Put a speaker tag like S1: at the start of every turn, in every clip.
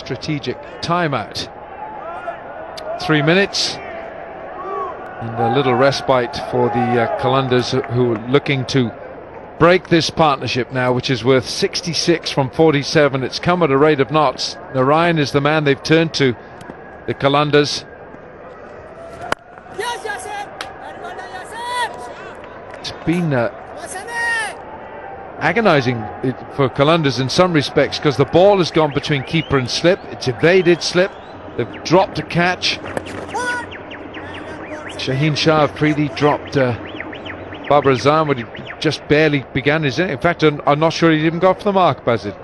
S1: strategic timeout. 3 minutes and a little respite for the Calunders, who are looking to break this partnership now, which is worth 66 from 47. It's come at a rate of knots. Narayan is the man they've turned to, the Calunders. It's been agonising for Calunders in some respects, because the ball has gone between keeper and slip. It's evaded slip. They've dropped a catch. Shaheen Shah Afridi dropped Babar Azam when he just barely began his inning. In fact, I'm not sure he even got for the mark, Bazid.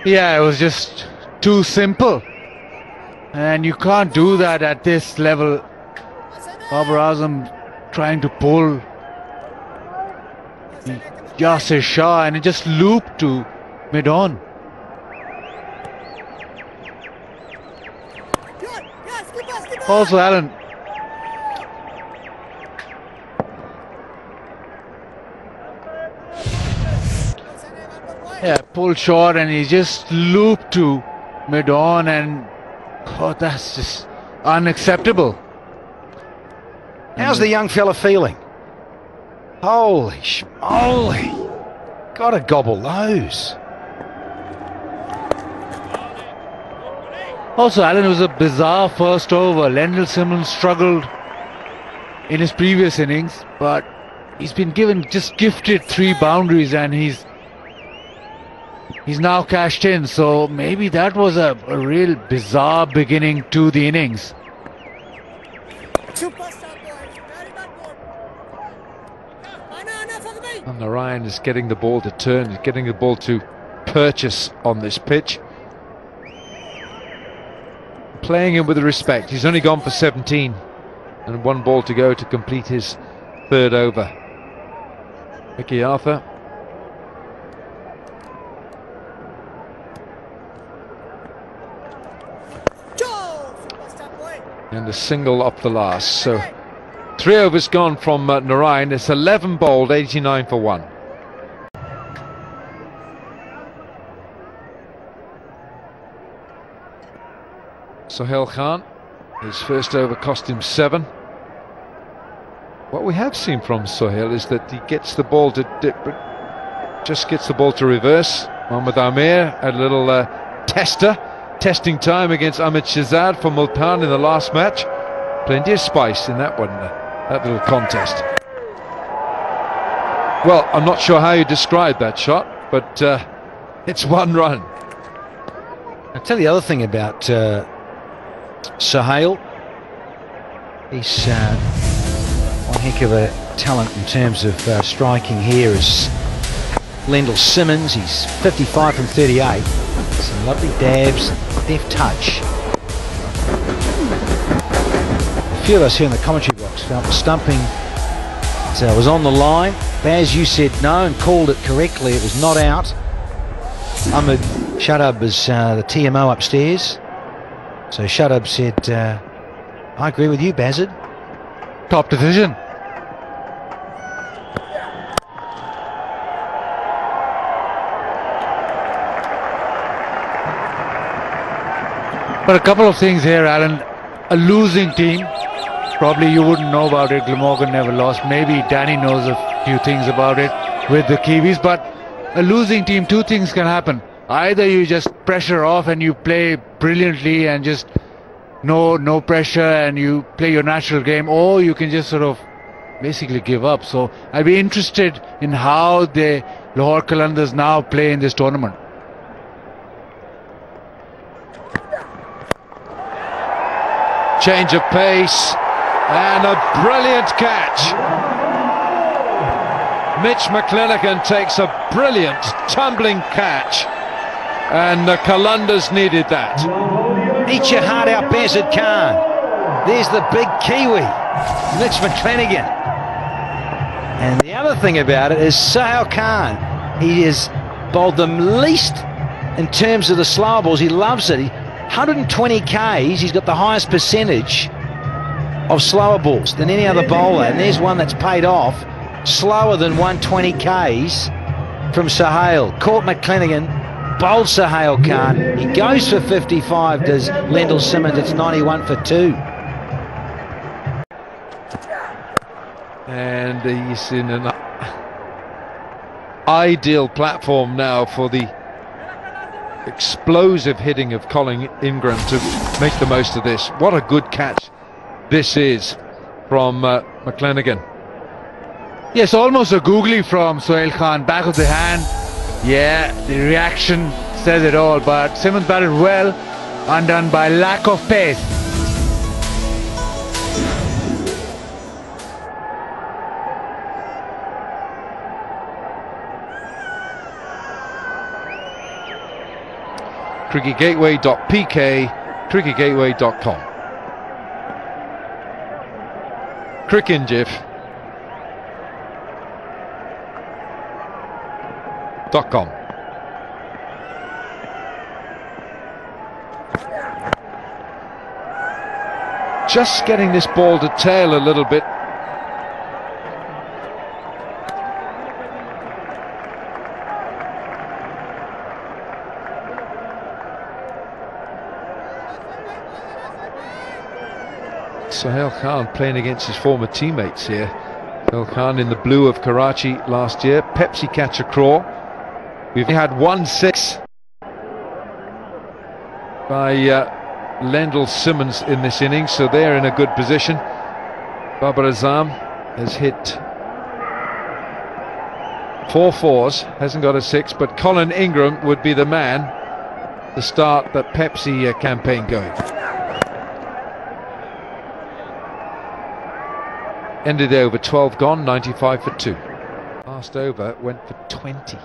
S2: Yeah, it was just too simple, and you can't do that at this level. Babar Azam trying to pull Yasir Shah, and it just looped to mid-on. Also, Alan, yeah, pulled short, and he just looped to mid-on, and oh, that's just unacceptable.
S3: How's the young fella feeling? Holy schmoly! Gotta gobble those.
S2: Also, Alan, it was a bizarre first over. Lendl Simmons struggled in his previous innings, but he's been gifted 3 boundaries, and he's now cashed in. So maybe that was a real bizarre beginning to the innings.
S1: And Narayan is getting the ball to turn, he's getting the ball to purchase on this pitch. Playing him with respect. He's only gone for 17 and 1 ball to go to complete his 3rd over. Mickey Arthur. And a single up the last. So 3 overs gone from Narayan. It's 11 bowled, 89 for 1. Sohail Khan, his first over cost him 7. What we have seen from Sohail is that he gets the ball to dip, but just gets the ball to reverse. Mohammad Amir had a little testing time against Amit Shahzad for Multan in the last match. Plenty of spice in that one, that little contest. Well, I'm not sure how you describe that shot, but it's 1 run.
S3: I'll tell you the other thing about Sohail. He's one heck of a talent in terms of striking here is Lendl Simmons. He's 55 from 38. Some lovely dabs, deft touch. A few of us here in the commentary box felt the stumping was on the line. Baz, you said no and called it correctly. It was not out. Ahmed Shadab is the TMO upstairs. So Shadab said, I agree with you, Bazid.
S2: Top decision. But a couple of things here, Alan. A losing team, probably you wouldn't know about it. Glamorgan never lost. Maybe Danny knows a few things about it with the Kiwis. But a losing team, 2 things can happen. Either you just pressure off and you play brilliantly and just no pressure and you play your natural game, or you can just sort of basically give up. So I'd be interested in how the Lahore Qalandars now play in this tournament.
S1: Change of pace and a brilliant catch. Mitch McClenaghan takes a brilliant tumbling catch, and the Qalandars needed that.
S3: Eat your heart out, Bazid Khan. There's the big Kiwi, Mitch McClenaghan. And the other thing about it is Sohail Khan. He has bowled them least in terms of the slower balls. He loves it. 120 Ks, he's got the highest percentage of slower balls than any other bowler. And there's one that's paid off. Slower than 120 Ks from Sohail. Caught McClenaghan bowled Sohail Khan. He goes for 55, does Lendl Simmons. It's 91 for 2.
S1: And he's in an ideal platform now for the explosive hitting of Colin Ingram to make the most of this. What a good catch this is from McClenaghan.
S2: Yes, almost a googly from Sohail Khan, back of the hand. Yeah, the reaction says it all, but Simmons batted well, undone by lack of pace.
S1: cricketgateway.pk, cricketgateway.com. crickingif.com. Just getting this ball to tail a little bit. Sohail Khan playing against his former teammates here. Sohail Khan in the blue of Karachi last year. Pepsi catcher craw. We've had 1 6 by Lendl Simmons in this innings, so they're in a good position. Babar Azam has hit 4 4s, hasn't got a 6, but Colin Ingram would be the man to start the Pepsi campaign going. Ended the over 12 gone, 95 for 2. Last over went for 20.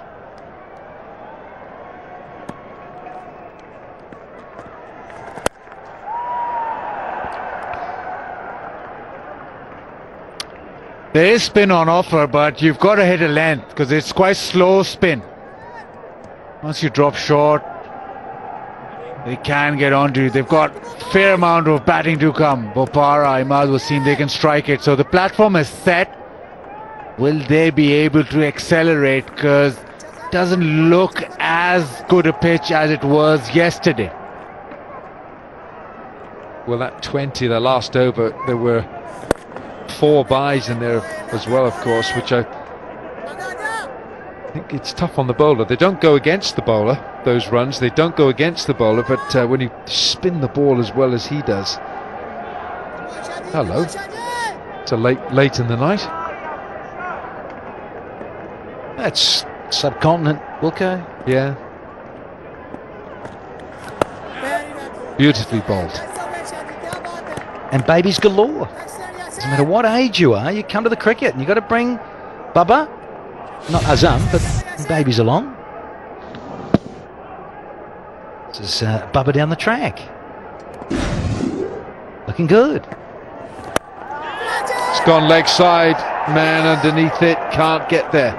S2: There is spin on offer, but you've got to hit a length because it's quite slow spin. Once you drop short, they can get onto you. They've got fair amount of batting to come. Bopara, Imad Wasim, they can strike it. So the platform is set. Will they be able to accelerate? Because it doesn't look as good a pitch as it was yesterday.
S1: Well, that 20, the last over, there were 4 byes in there as well, of course, which I think it's tough on the bowler. They don't go against the bowler, those runs. They don't go against the bowler, but when you spin the ball as well as he does. Hello. It's a late in the night.
S3: That's subcontinent, Wilco.
S1: Yeah. Beautifully bowled.
S3: And babies galore. Doesn't matter what age you are, you come to the cricket and you've got to bring Bubba, not Azam, but babies along. This is Bubba down the track. Looking good.
S1: It's gone leg side, man underneath it, can't get there.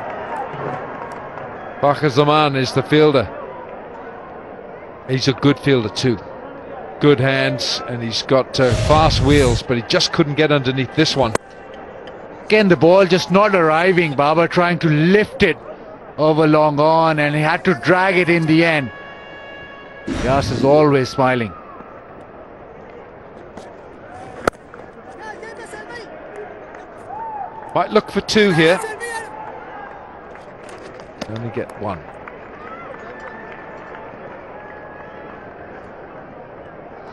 S1: Babar Zaman is the fielder. He's a good fielder too. Good hands, and he's got fast wheels, but he just couldn't get underneath this one.
S2: Again, the ball just not arriving. Baba trying to lift it over long on, and he had to drag it in the end. Yas is always smiling.
S1: Might look for 2 here. Only get 1.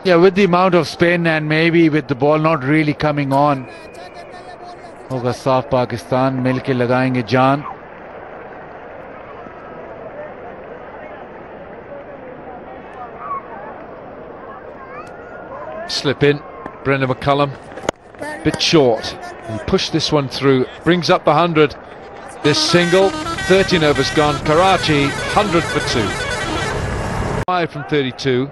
S2: Yeah, with the amount of spin and maybe with the ball not really coming on. Hoga saaf Pakistan, milke lagayenge jaan.
S1: Slip in, Brendan McCullum, bit short. He pushed this one through, brings up the 100. This single, 13 overs gone. Karachi, 100 for 2. 5 from 32.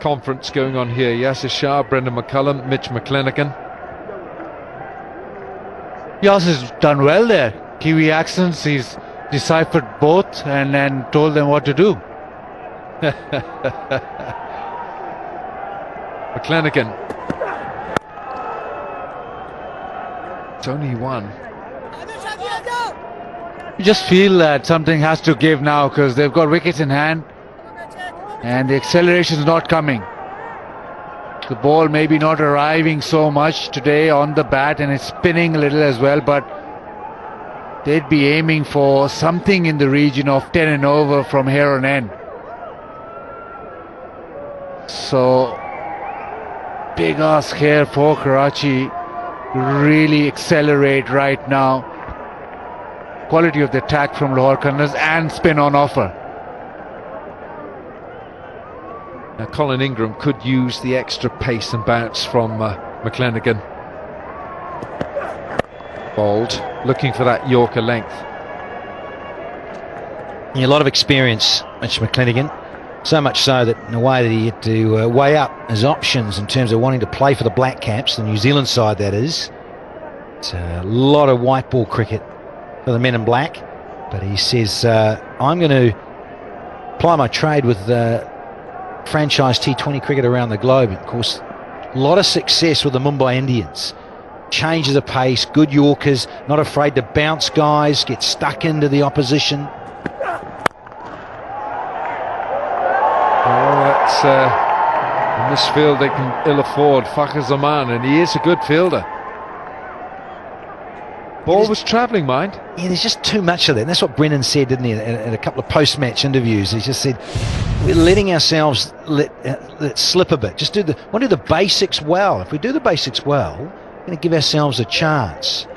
S1: Conference going on here. Yasir Shah, Brendan McCullum, Mitch McClenaghan.
S2: Yas has done well there. Kiwi accents, he's deciphered both and then told them what to do.
S1: McClenaghan. It's only 1.
S2: You just feel that something has to give now because they've got wickets in hand and the acceleration is not coming. The ball maybe not arriving so much today on the bat and it's spinning a little as well, but they'd be aiming for something in the region of 10 and over from here on in. So big ask here for Karachi. Really accelerate right now. Quality of the attack from Lahore Qandas and spin on offer.
S1: Now Colin Ingram could use the extra pace and bounce from McClenaghan. Bowled, looking for that Yorker length.
S3: Yeah, a lot of experience, Mitch McClenaghan. So much so that in a way that he had to weigh up his options in terms of wanting to play for the Black Caps, the New Zealand side that is. It's a lot of white ball cricket for the men in black. But he says, I'm going to ply my trade with franchise T20 cricket around the globe. Of course, a lot of success with the Mumbai Indians. Changes the pace, good Yorkers, not afraid to bounce guys, get stuck into the opposition.
S1: Oh, that's in this field they can ill afford Fakhar Zaman, and he is a good fielder. Ball was travelling, mind.
S3: Yeah, there's just too much of that. And that's what Brennan said, didn't he, in a couple of post-match interviews. He just said, we're letting ourselves let slip a bit. Want to do the basics well. If we do the basics well, we're going to give ourselves a chance.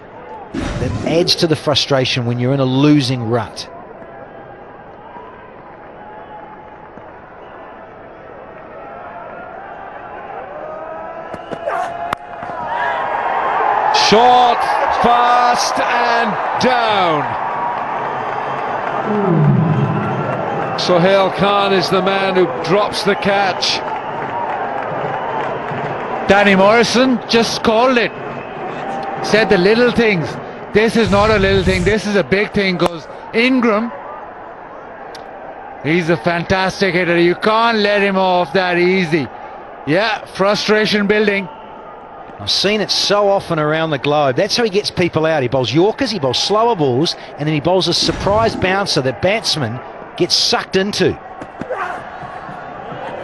S3: That adds to the frustration when you're in a losing rut.
S1: Short, fast and down. Sohail Khan is the man who drops the catch.
S2: Danny Morrison just called it. Said the little things. This is not a little thing, this is a big thing, because Ingram, he's a fantastic hitter. You can't let him off that easy. Yeah, frustration building.
S3: I've seen it so often around the globe. That's how he gets people out. He bowls Yorkers, he bowls slower balls, and then he bowls a surprise bouncer that batsman gets sucked into.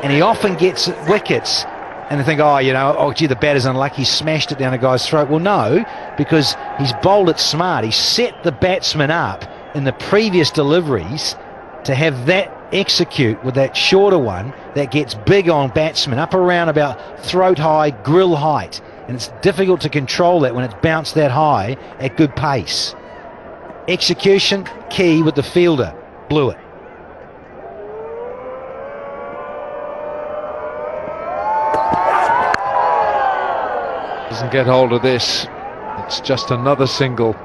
S3: And he often gets wickets, and they think, oh gee, the batter's unlucky, he smashed it down a guy's throat. Well, no, because he's bowled it smart. He set the batsman up in the previous deliveries to have that execute with that shorter one that gets big on batsmen, up around about throat high, grill height. And it's difficult to control that when it's bounced that high at good pace. Execution, key with the fielder. Blew it.
S1: Doesn't get hold of this. It's just another single.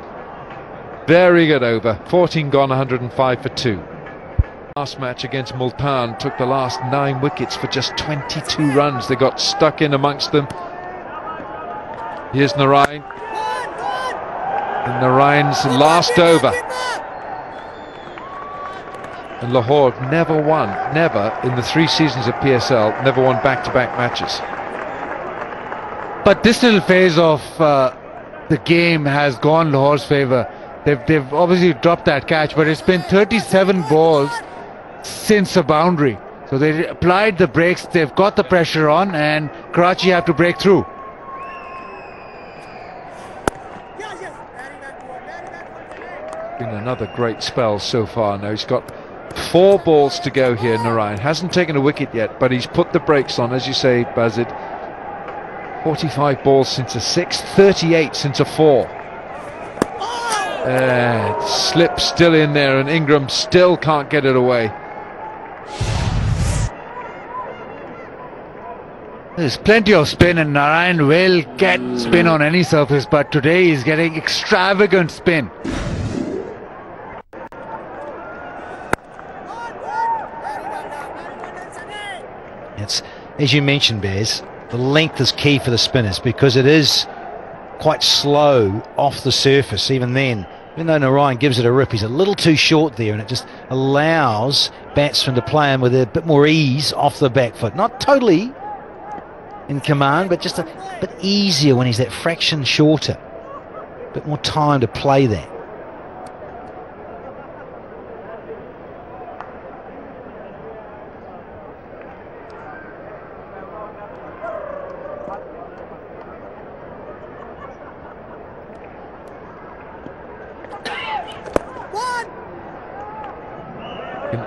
S1: Very good over. 14 gone, 105 for 2. Last match against Multan took the last 9 wickets for just 22 runs. They got stuck in amongst them. Here's Narayan. And Narayan's last over. And Lahore never won, in the 3 seasons of PSL, never won back-to-back matches.
S2: But this little phase of the game has gone Lahore's favour. They've obviously dropped that catch, but it's been 37 balls since a boundary. So they applied the brakes, they've got the pressure on, and Karachi have to break through.
S1: Been another great spell so far now. He's got 4 balls to go here, Narayan. Hasn't taken a wicket yet, but he's put the brakes on, as you say, Bazid. 45 balls since a 6, 38 since a 4. Slip still in there, and Ingram still can't get it away.
S2: There's plenty of spin, and Narayan will get spin on any surface, but today he's getting extravagant spin.
S3: It's, as you mentioned, Baz, the length is key for the spinners because it is quite slow off the surface. Even then, even though Narayan gives it a rip, he's a little too short there, and it just allows batsmen to play him with a bit more ease off the back foot. Not totally in command, but just a bit easier when he's that fraction shorter. A bit more time to play that.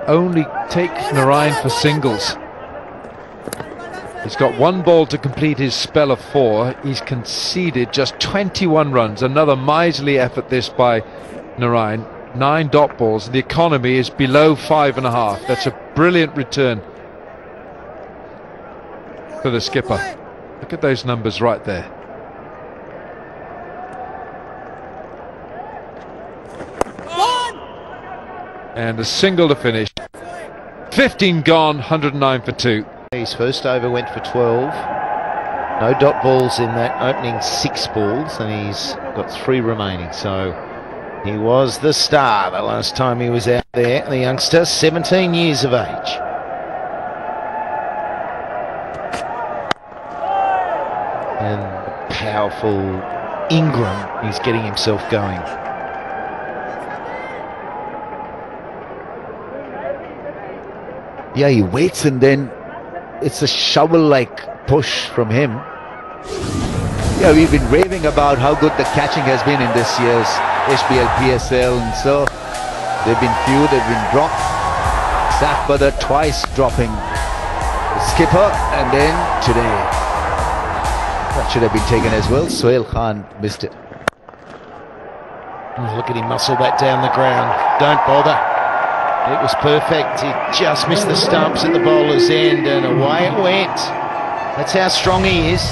S1: only take Narayan for singles. He's got one ball to complete his spell of 4. He's conceded just 21 runs. Another miserly effort this by Narayan. 9 dot balls. The economy is below 5.5. That's a brilliant return for the skipper. Look at those numbers right there. And a single to finish. 15 gone, 109 for 2.
S3: His first over went for 12. No dot balls in that opening 6 balls, and he's got 3 remaining. So he was the star the last time he was out there. The youngster, 17 years of age. And powerful Ingram is getting himself going.
S2: Yeah, he waits and then it's a shovel-like push from him. Yeah, we've been raving about how good the catching has been in this year's HBL PSL, and so they've been few, they've been dropped. Safbadar twice dropping the skipper, and then today that should have been taken as well. Sohail Khan missed it.
S3: Oh, look at him muscle that down the ground. Don't bother. It was perfect. He just missed the stumps at the bowler's end, and away it went. That's how strong he is.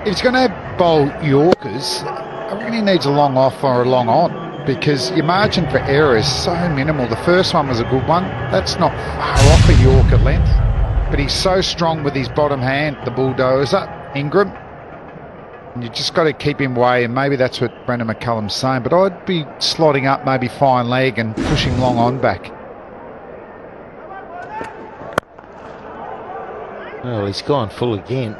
S4: If he's going to bowl Yorkers, I reckon he needs a long off or a long on, because your margin for error is so minimal. The first one was a good one. That's not far off a Yorker length, but he's so strong with his bottom hand, the bulldozer, Ingram. And you just got to keep him away, and maybe that's what Brendan McCullum's saying. But I'd be slotting up maybe fine leg and pushing long on back.
S3: Well, he's gone full again.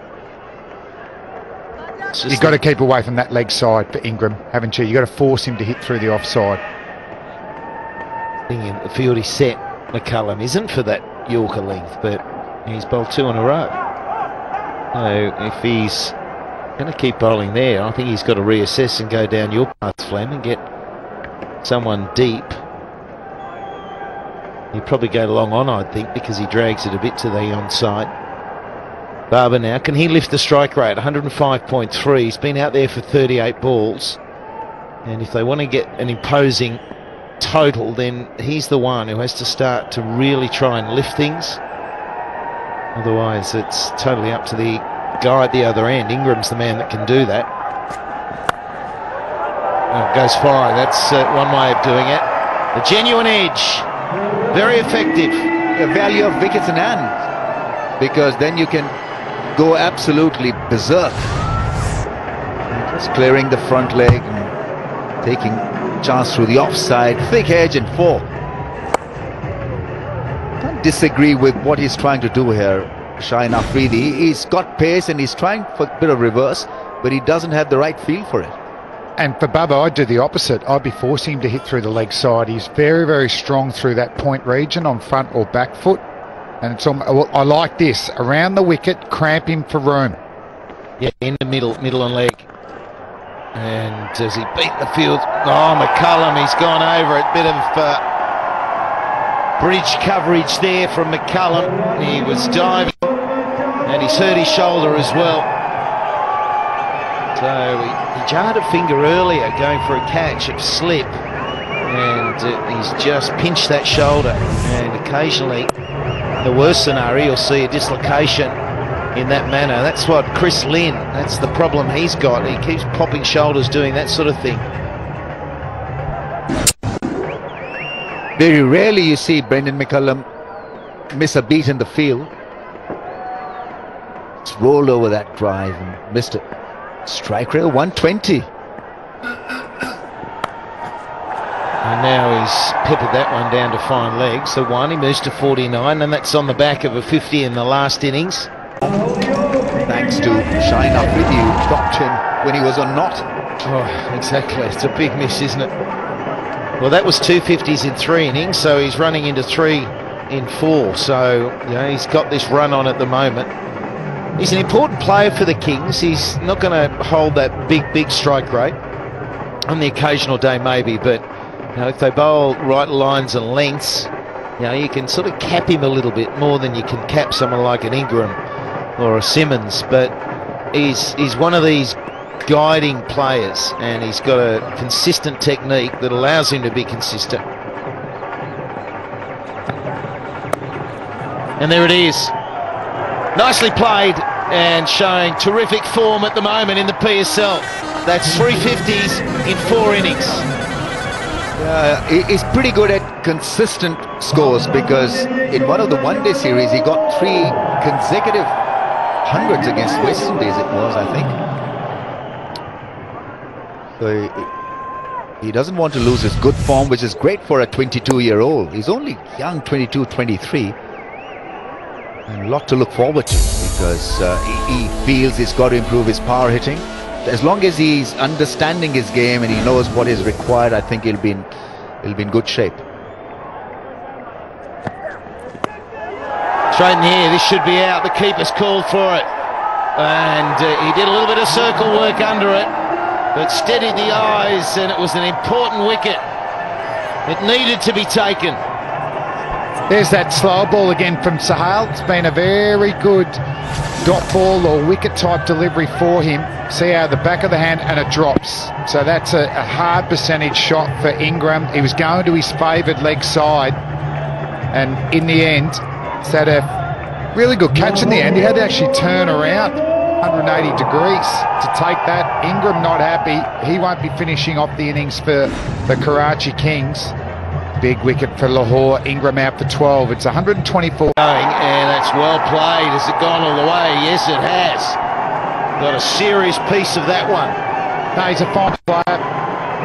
S4: You've got to keep away from that leg side for Ingram, haven't you? You've got to force him to hit through the offside.
S3: Thinking the field he's set, McCullum isn't for that Yorker length, but he's bowled 2 in a row. So if he's going to keep bowling there, I think he's got to reassess and go down your path, Flem, and get someone deep. He'd probably go long on, I think, because he drags it a bit to the onside. Barber now, can he lift the strike rate? 105.3. He's been out there for 38 balls. And if they want to get an imposing total, then he's the one who has to start to really try and lift things. Otherwise, it's totally up to the guy at the other end. Ingram's the man that can do that. Oh, goes 5. That's one way of doing it. The genuine edge. Very effective.
S2: The value of wickets in hand, because then you can go absolutely berserk. Just clearing the front leg and taking chance through the offside, thick edge and 4. Can't disagree with what he's trying to do here, Shaheen Afridi. He's got pace and he's trying for a bit of reverse, but he doesn't have the right feel for it.
S4: And for Bubba, I'd do the opposite. I'd be forcing him to hit through the leg side. He's very, very strong through that point region on front or back foot. And it's well, I like this. Around the wicket, cramp him for room.
S3: Yeah, in the middle and leg. And does he beat the field? Oh, McCullum, he's gone over it. Bit of bridge coverage there from McCullum. He was diving and he's hurt his shoulder as well. So he jarred a finger earlier going for a catch at slip, and he's just pinched that shoulder. And occasionally, the worst scenario, you'll see a dislocation in that manner. That's what Chris Lynn, that's the problem he's got. He keeps popping shoulders doing that sort of thing.
S2: Very rarely you see Brendan McCullum miss a beat in the field. It's rolled over that drive and missed it. Strike rate 120.
S3: And now he's peppered that one down to fine legs. So he moves to 49, and that's on the back of a 50 in the last innings.
S2: Thanks to Shaheen Afridi, who dropped him when he was on knot.
S3: Oh, exactly. It's a big miss, isn't it? Well, that was 2 50s in 3 innings, so he's running into 3 in 4. So, you know, he's got this run on at the moment. He's an important player for the Kings. He's not going to hold that big strike rate. On the occasional day, maybe, but you know, if they bowl right lines and lengths, You know, you can sort of cap him a little bit more than you can cap someone like an Ingram or a Simmons, but he's one of these guiding players, and he's got a consistent technique that allows him to be consistent. And there it is. Nicely played and showing terrific form at the moment in the PSL. That's 350s in 4 innings.
S5: He's pretty good at consistent scores, because in one of the one-day series he got 3 consecutive hundreds against West Indies, it was, I think. So he doesn't want to lose his good form, which is great for a 22-year-old. He's only young, 22, 23. And a lot to look forward to, because he feels he's got to improve his power hitting. As long as he's understanding his game and he knows what is required, I think he'll be in good shape.
S3: Straight in here, this should be out. The keeper's called for it, and he did a little bit of circle work under it, but steadied the eyes, and it was an important wicket. It needed to be taken.
S4: There's that slow ball again from Sohail. It's been a very good dot ball or wicket type delivery for him. See how the back of the hand, and it drops. So that's a hard percentage shot for Ingram. He was going to his favoured leg side, and in the end, he's had a really good catch in the end. He had to actually turn around 180 degrees to take that. Ingram not happy. He won't be finishing off the innings for the Karachi Kings. Big wicket for Lahore. Ingram out for 12. It's 124.
S3: And that's well played. Has it gone all the way? Yes, it has. Got a serious piece of that one.
S4: No, he's a fine player.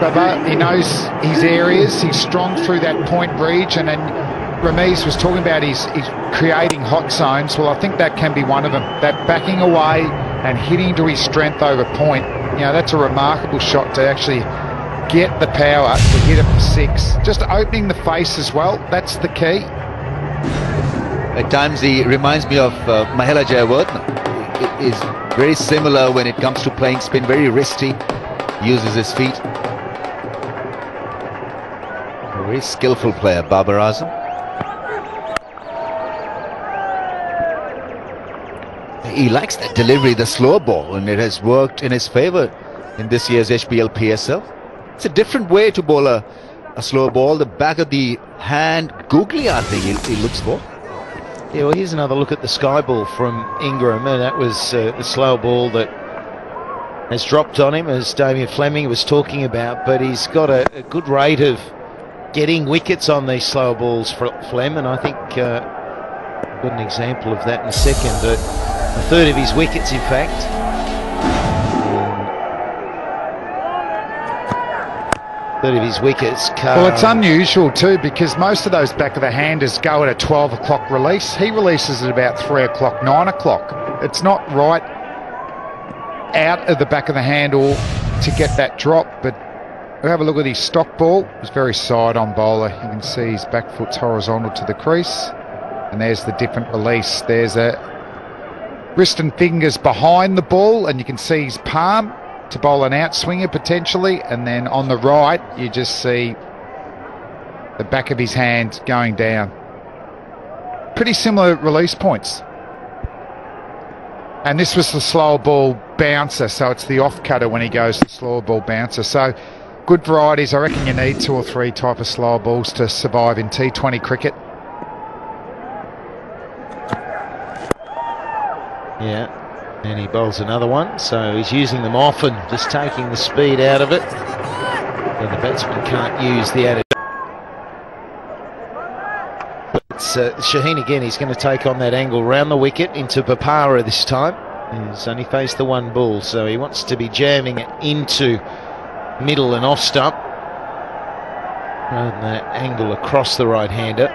S4: But he knows his areas. He's strong through that point region. And Ramiz was talking about he's creating hot zones. Well, I think that can be one of them. That backing away and hitting to his strength over point. You know, that's a remarkable shot to actually get the power to hit it for 6. Just opening the face as well, that's the key.
S5: At times he reminds me of Mahela Jayawardene. Is very similar when it comes to playing spin, very wristy, uses his feet. A very skillful player, Babar Azam. He likes that delivery, the slow ball, and it has worked in his favour in this year's HBL PSL. It's a different way to bowl a slow ball. The back of the hand, googly, I think he looks for.
S3: Yeah, well, here's another look at the sky ball from Ingram, and that was the slow ball that has dropped on him, as Damien Fleming was talking about, but he's got a good rate of getting wickets on these slow balls for Flem, and I think I've got an example of that in a second. But a third of his wickets, in fact. Of his wickets.
S4: Well, it's unusual too, because most of those back of the handers go at a 12 o'clock release. He releases at about 3 o'clock, 9 o'clock. It's not right out of the back of the handle to get that drop, but we'll have a look at his stock ball. He's very side-on bowler. You can see his back foot's horizontal to the crease, and there's the different release. There's a wrist and fingers behind the ball, and you can see his palm to bowl an outswinger potentially, and then on the right you just see the back of his hand going down. Pretty similar release points. And this was the slower ball bouncer, so it's the off cutter when he goes to slower ball bouncer. So good varieties. I reckon you need 2 or 3 type of slower balls to survive in T20 cricket.
S3: Yeah. And he bowls another one, so he's using them often, just taking the speed out of it. And the batsman can't use the added. But Shaheen again, he's going to take on that angle round the wicket into Papara this time. He's only faced the one ball, so he wants to be jamming it into middle and off stump, rather than that angle across the right-hander.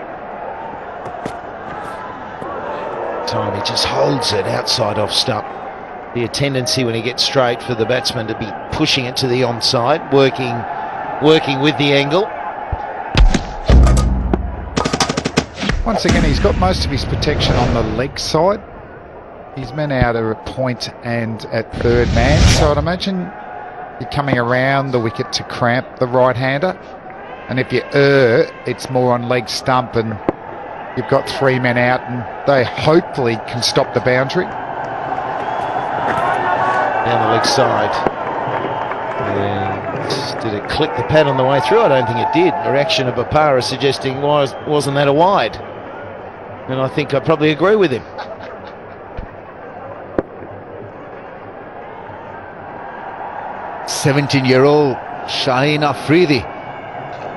S3: Time he just holds it outside off stump. Be a tendency when he gets straight for the batsman to be pushing it to the onside, working with the angle.
S4: Once again, he's got most of his protection on the leg side. He's men out at point and at third man, so I'd imagine you're coming around the wicket to cramp the right-hander. And if you it's more on leg stump and you've got 3 men out, and they hopefully can stop the boundary.
S6: Down the leg side. And did it click the pad on the way through? I don't think it did. The reaction of Bopara suggesting, wasn't that a wide? And I think I probably agree with him.
S5: "17-year-old Shaheen Afridi."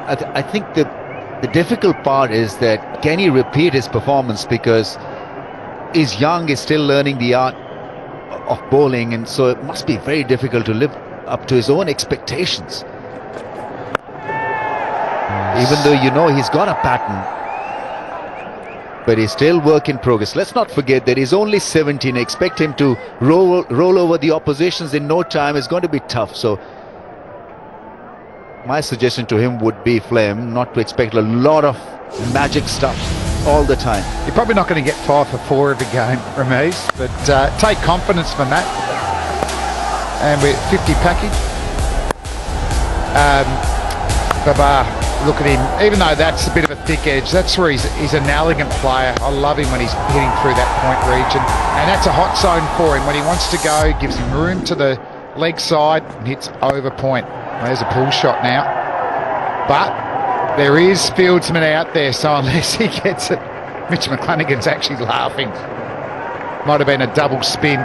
S5: I think the difficult part is that can he repeat his performance, because he's young, he's still learning the art of bowling, and so it must be very difficult to live up to his own expectations. Even though you know he's got a pattern, but he's still work in progress. Let's not forget that he's only 17. Expect him to roll over the oppositions in no time. It's going to be tough. So my suggestion to him would be, Flem, not to expect a lot of magic stuff all the time.
S4: You're probably not going to get 5 for 4 every game, Ramesh, but take confidence from that. And we're 50 package. Babar, look at him. Even though that's a bit of a thick edge, that's where he's an elegant player. I love him when he's hitting through that point region. And that's a hot zone for him. When he wants to go, gives him room to the leg side and hits over point. There's a pull shot now. But there is fieldsman out there, so unless he gets it, Mitch McClenaghan's actually laughing. Might have been a double spin.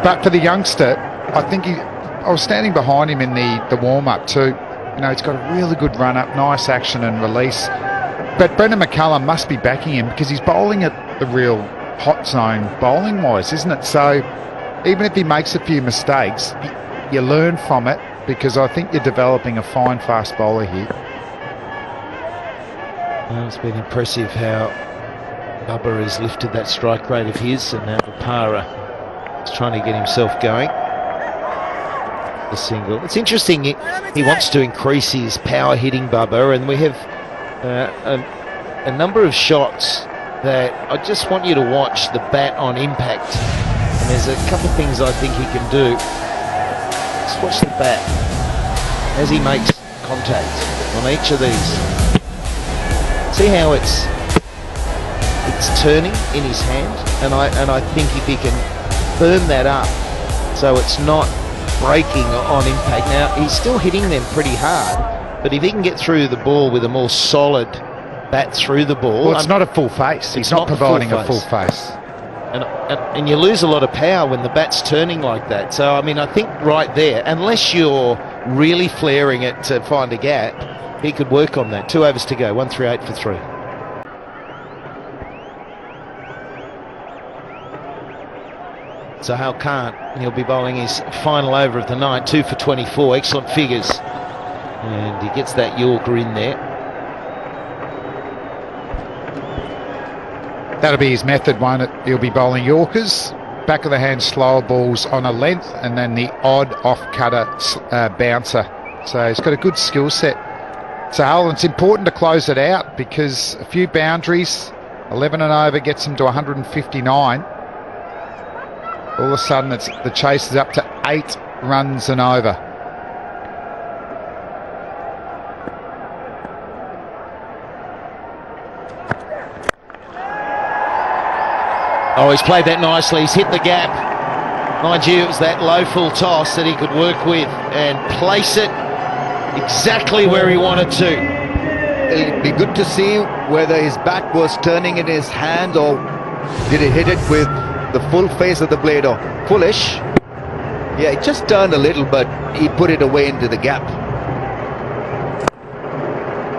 S4: But for the youngster, I think I was standing behind him in the warm-up too. You know, he's got a really good run-up, nice action and release. But Brendan McCullum must be backing him because he's bowling at the real hot zone bowling-wise, isn't it? So even if he makes a few mistakes, you learn from it, because I think you're developing a fine fast bowler here.
S6: Well, it's been impressive how Bubba has lifted that strike rate of his, and now Bopara is trying to get himself going. The single. It's interesting, he wants to increase his power hitting, Bubba, and we have a number of shots that I just want you to watch the bat on impact. And there's a couple of things I think he can do. Just watch the bat as he makes contact on each of these. See how it's turning in his hand, and I think if he can firm that up so it's not breaking on impact. Now he's still hitting them pretty hard, but if he can get through the ball with a more solid bat through the ball,
S4: well, it's not a full face. He's not providing a full face.
S6: And you lose a lot of power when the bat's turning like that. So I mean, I think right there, unless you're really flaring it to find a gap, he could work on that. 2 overs to go, 138 for 3. Sahal Khan, he'll be bowling his final over of the night, 2 for 24, excellent figures. And he gets that Yorker in there.
S4: That'll be his method, won't it? He'll be bowling Yorkers, back of the hand slower balls on a length, and then the odd off-cutter bouncer. So he's got a good skill set. So it's important to close it out, because a few boundaries, 11 and over gets him to 159. All of a sudden, the chase is up to 8 runs and over.
S6: Oh, he's played that nicely. He's hit the gap. Mind you, it was that low full toss that he could work with and place it exactly where he wanted to.
S5: It'll be good to see whether his bat was turning in his hand, or did he hit it with the full face of the blade, or fullish. Yeah, it just turned a little, but he put it away into the gap.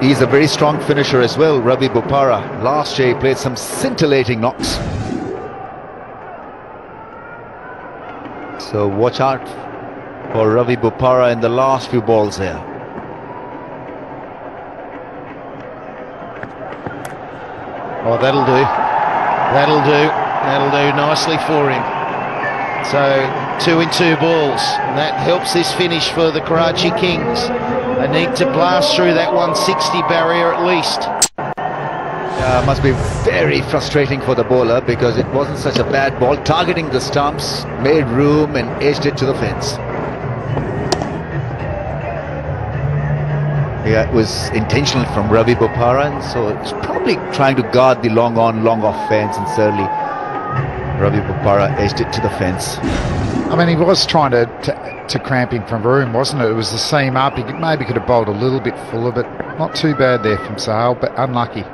S5: He's a very strong finisher as well, Ravi Bopara. Last year he played some scintillating knocks. So watch out for Ravi Bopara in the last few balls there.
S6: Oh, that'll do. That'll do. That'll do nicely for him. So 2 in 2 balls, and that helps this finish for the Karachi Kings. They need to blast through that 160 barrier at least.
S5: Must be very frustrating for the bowler, because it wasn't such a bad ball. Targeting the stumps, made room and edged it to the fence. Yeah, it was intentional from Ravi Bopara, and so it's probably trying to guard the long on, long off fence, and certainly Ravi Bopara edged it to the fence.
S4: I mean, he was trying to cramp him from room, wasn't it? It was the seam up. He maybe could have bowled a little bit fuller, but not too bad there from Sahal, but unlucky.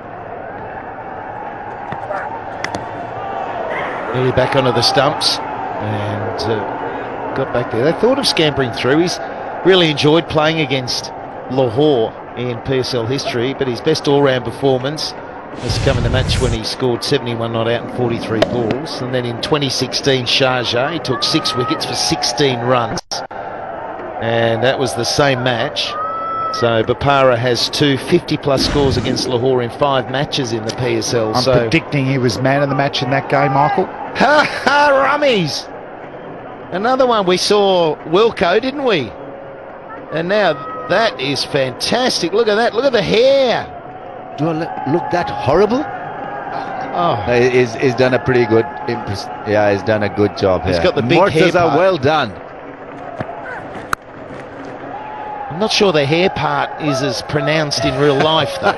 S6: Nearly back onto the stumps and got back there. They thought of scampering through. He's really enjoyed playing against Lahore in PSL history, but his best all-round performance has come in the match when he scored 71 not out and 43 balls. And then in 2016 Sharjah, he took 6 wickets for 16 runs. And that was the same match. So Bopara has 2 50-plus scores against Lahore in 5 matches in the PSL.
S4: I'm predicting he was man of the match in that game, Michael.
S6: Ha ha, rummies! Another one we saw Wilco, didn't we? And now that is fantastic. Look at that. Look at the hair.
S5: Do I look that horrible?
S6: Oh,
S5: He's done a pretty good. Yeah, he's done a good job here.
S6: He's got the big hair
S5: Murtaza,
S6: part.
S5: well done.
S6: I'm not sure the hair part is as pronounced in real life, though.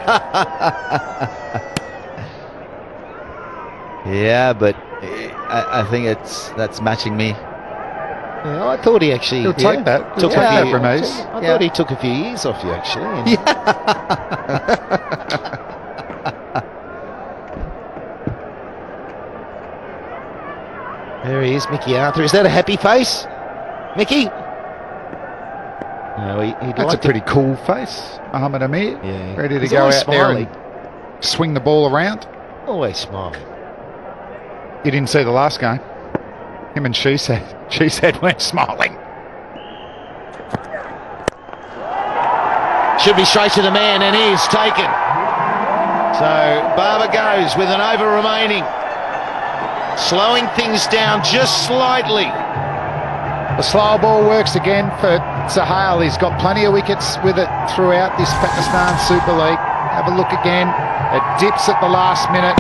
S5: Yeah, but I think that's matching me.
S6: Yeah, I thought he actually
S4: He'll take that.
S6: Took
S4: He'll take
S6: a
S4: that,
S6: few,
S4: Ramesh.
S6: I thought he took a few years off you, actually. And there he is, Mickey Arthur. Is that a happy face, Mickey? No, he'd
S4: That's
S6: like
S4: a pretty cool face, Mohamed Amir.
S6: Yeah.
S4: Ready to
S6: He's
S4: go out
S6: always
S4: there
S6: smiling.
S4: and swing the ball around.
S6: Always smiling.
S4: You didn't see the last game. Him and she said weren't smiling.
S6: Should be straight to the man, and he is taken. So Barber goes with an over remaining, slowing things down just slightly.
S4: The slow ball works again for Sahal. He's got plenty of wickets with it throughout this Pakistan Super League. Have a look again. It dips at the last minute.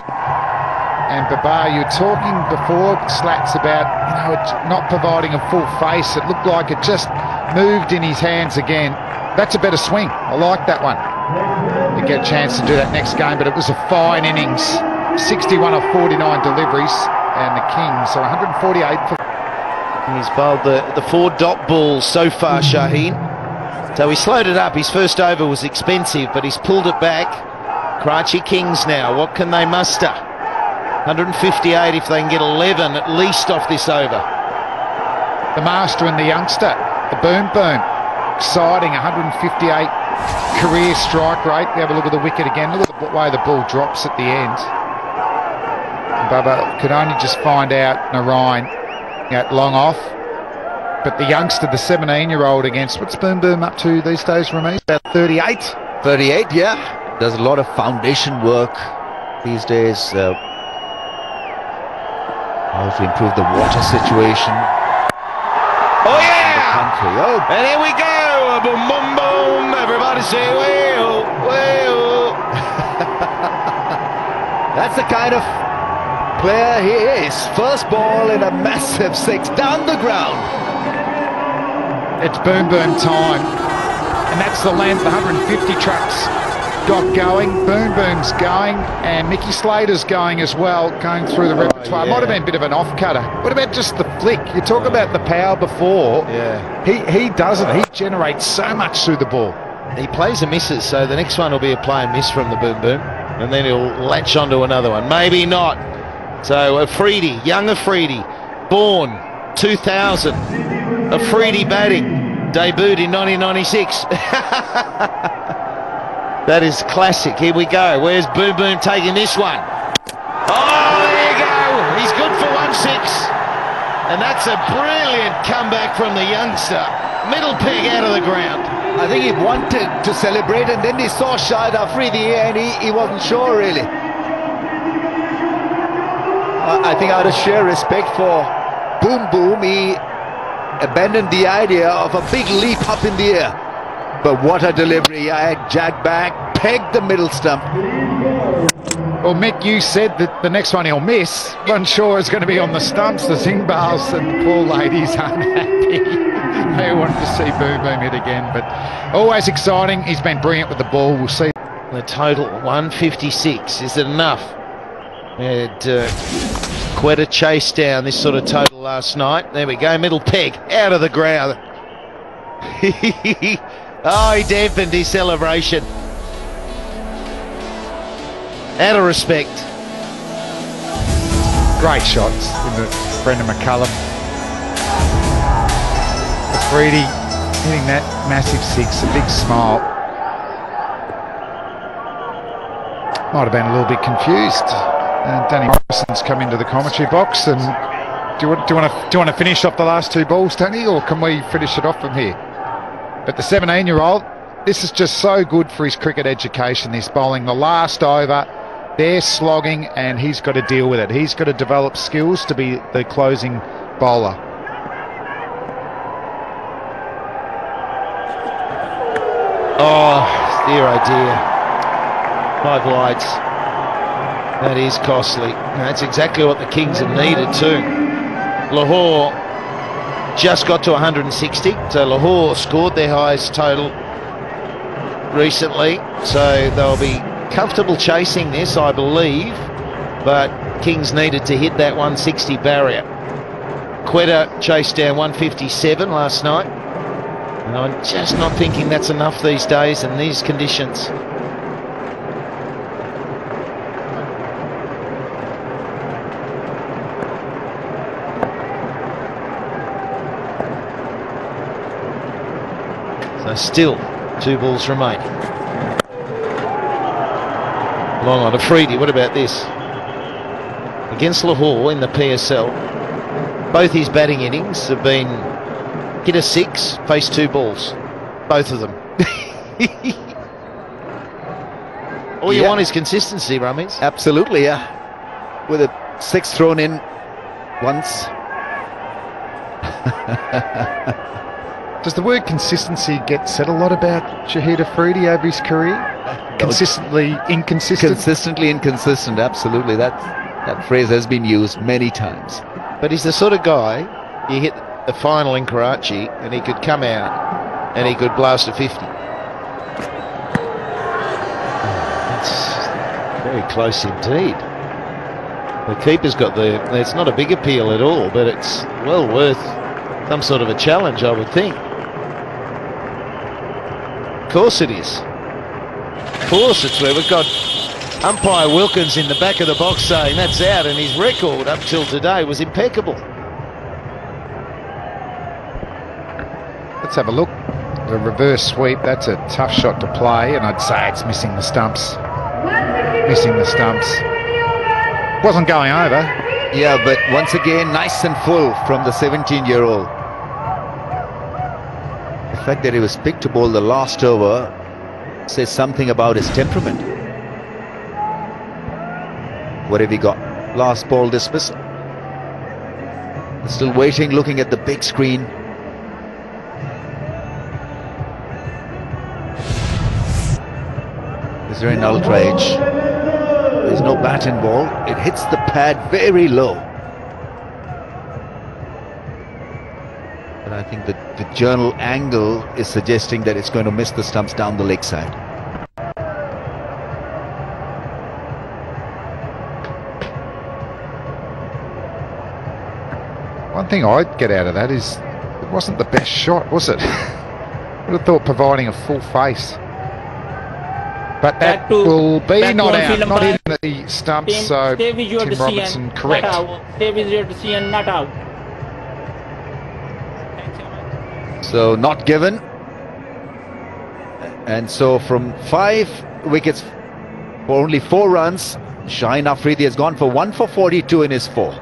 S4: And Babar, you were talking before, Slats, about it not providing a full face. It looked like it just moved in his hands again. That's a better swing. I like that one. You get a chance to do that next game, but it was a fine innings. 61 of 49 deliveries, and the Kings are 148 for...
S6: He's bowled the 4 dot balls so far, Shaheen. So he slowed it up. His first over was expensive, but he's pulled it back. Karachi Kings now, what can they muster? 158 if they can get 11 at least off this over.
S4: The master and the youngster, the Boom Boom. Exciting, 158 career strike rate. We have a look at the wicket again. Look at the way the ball drops at the end. And Bubba could only just find out Narayan at long off. But the youngster, the 17-year-old against, what's Boom Boom up to these days, Ramesh? About 38?
S5: 38, yeah. Does a lot of foundation work these days. How to improve the water situation.
S6: Oh yeah!
S5: Country. Oh,
S6: And here we go! Boom, boom, boom! Everybody say, well, well.
S5: that's the kind of player he is. First ball in a massive 6 down the ground.
S4: It's Boom Boom time. And that's the length. 150 trucks got going. Boom Boom's going. And Mickey Slater's going as well, going through the repertoire.
S6: yeah.
S4: Might have been a bit of an off-cutter. What about just the flick? You talk about the power before.
S6: Yeah.
S4: He doesn't. He generates so much through the ball.
S6: He plays and misses, so the next one will be a play and miss from the Boom Boom. And then he'll latch onto another one. Maybe not. So Afridi, young Afridi, born 2000. Afridi batting, debuted in 1996. That is classic. Here we go. Where's Boom Boom taking this one? Oh, there you go. He's good for 1-6. And that's a brilliant comeback from the youngster. Middle peg out of the ground.
S5: I think he wanted to celebrate, and then he saw Shahid Afridi, and he wasn't sure really. I think out of sheer respect for Boom Boom, he abandoned the idea of a big leap up in the air. But what a delivery. I had jack back, pegged the middle stump.
S4: Well, Mick, you said that the next one he'll miss. Wasn't sure it's going to be on the stumps. The Singh bars and the poor ladies aren't happy. I wanted to see Boom Boom hit again, but always exciting. He's been brilliant with the ball. We'll see.
S6: The total 156. Is it enough? We had quite a chase down this sort of total last night. There we go, middle peg out of the ground. Oh, he dampened his celebration. Out of respect.
S4: Great shots in the Brendan McCullum. Freedy hitting that massive six, a big smile. Might have been a little bit confused. And Danny Morrison's come into the commentary box. And do you want to finish off the last two balls, Danny, or can we finish it off from here? But the 17-year-old, this is just so good for his cricket education. This bowling the last over, they're slogging, and he's got to deal with it. He's got to develop skills to be the closing bowler.
S6: Oh, dear, oh dear. 5 wides. That is costly. That's exactly what the Kings have needed too. Lahore just got to 160, so Lahore scored their highest total recently, so they'll be comfortable chasing this, I believe, but Kings needed to hit that 160 barrier. Quetta chased down 157 last night, and I'm just not thinking that's enough these days in these conditions. So still 2 balls remaining. Long on to Freedy. What about this? Against Lahore in the PSL, both his batting innings have been hit a 6, face 2 balls. Both of them. All you want is consistency, Rummies.
S5: Absolutely, yeah. With a 6 thrown in once.
S4: Does the word consistency get said a lot about Shahid Afridi over his career? Consistently inconsistent?
S5: Consistently inconsistent, absolutely. That phrase has been used many times.
S6: But he's the sort of guy, you hit the final in Karachi and he could come out and he could blast a 50. That's very close indeed. The keeper's got it's not a big appeal at all, but it's well worth some sort of a challenge, I would think. Of course it is. Of course it's where we've got umpire Wilkins in the back of the box saying that's out, and his record up till today was impeccable.
S4: Let's have a look. The reverse sweep, that's a tough shot to play, and I'd say it's missing the stumps. Missing the stumps. Wasn't going over.
S5: Yeah, but once again, nice and full from the 17-year-old. The fact that he was picked to bowl the last over says something about his temperament. What have he got? Last ball dismissal. Still waiting, looking at the big screen. Is there an ultra edge? There's no bat in ball. It hits the pad very low. But I think the journal angle is suggesting that it's going to miss the stumps down the leg side.
S4: One thing I'd get out of that is it wasn't the best shot, was it? I would have thought providing a full face. But that will be not out, not in the stumps, so Tim Robinson correct.
S7: Stay with your decision, not out.
S5: So not given. And so from 5 wickets for only 4 runs, Shaheen Afridi has gone for 1 for 42 in his 4.